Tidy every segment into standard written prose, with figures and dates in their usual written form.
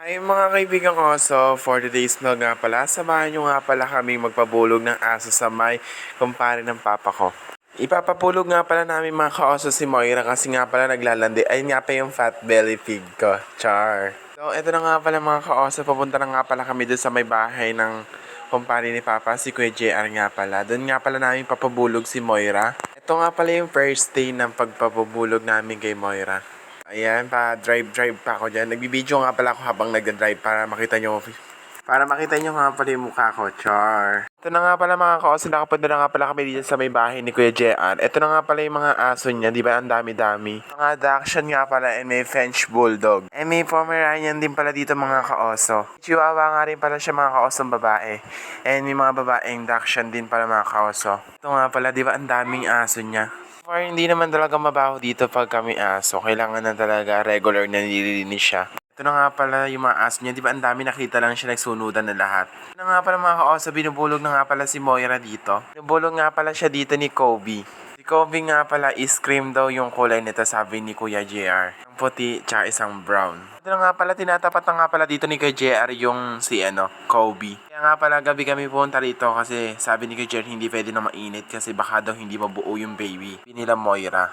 Ay mga kaibigan ko, so for today's vlog nga pala, samahan nyo nga pala kami magpabulog ng aso sa may kumpare ng papa ko. Ipapapulog nga pala namin mga kaoso si Moira kasi nga pala naglalandi. Ayun nga pa yung fat belly pig ko. Char. So eto na nga pala mga kaoso, papunta na nga pala kami doon sa may bahay ng kumpare ni papa, si Kuya JR nga pala. Doon nga pala namin papabulog si Moira. Ito nga pala yung first day ng pagpapabulog namin kay Moira. Ayan, drive pa ako dyan. Nagbibideo nga pala ako habang nagda-drive para makita nyo nga pala yung mukha ko, char. Ito na nga pala mga kaoso, nakapunta na nga pala kami dito sa may bahay ni Kuya JR. Ito na nga pala yung mga aso niya, di ba? Ang dami-dami. Mga Dachshund nga pala and may French Bulldog. And may Pomeranian din pala dito mga kaoso. Chihuahua nga rin pala siya mga kaosong babae. And may mga babaeng Dachshund din pala mga kaoso. Ito nga pala, di ba? Ang daming aso niya. For hindi naman talaga mabaho dito pag kami aso. Kailangan na talaga regular na nililinis siya. Ito na nga pala yung mga aso niya. Di ba ang dami nakita lang siya nagsunudan na lahat. Ito na nga pala mga kaoso. Binubulog na nga pala si Moira dito. Binubulog nga pala siya dito ni Kobe. Si Kobe nga pala is cream daw yung kulay nito sabi ni Kuya JR. Ang puti tsaka isang brown. Ito na nga pala tinatapat na nga pala dito ni Kuya JR yung si Kobe. Kaya nga pala gabi kami punta rito kasi sabi ni Kuya JR hindi pwede na mainit kasi baka daw hindi mabuo yung baby. Pinila Moira.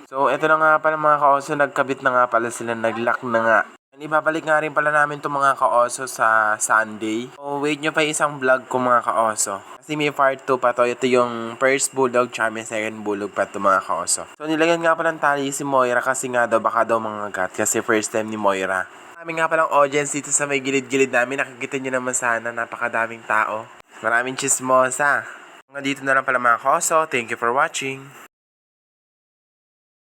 So ito na nga pala mga kaoso, nagkabit na nga pala sila, naglock na nga. And ibabalik nga rin pala namin itong mga kaoso sa Sunday. So wait nyo pa isang vlog ko mga kaoso. Kasi may part 2 pa to. Ito yung first bulldog tsaka may second bulldog pa ito mga kaoso. So nilagyan nga pala ng tali si Moira kasi nga daw baka daw mga gat. Kasi first time ni Moira. Kami nga palang audience dito sa may gilid-gilid namin. Nakikita nyo naman sana napakadaming tao. Maraming chismosa. Hanggang dito na lang pala mga kaoso. Thank you for watching.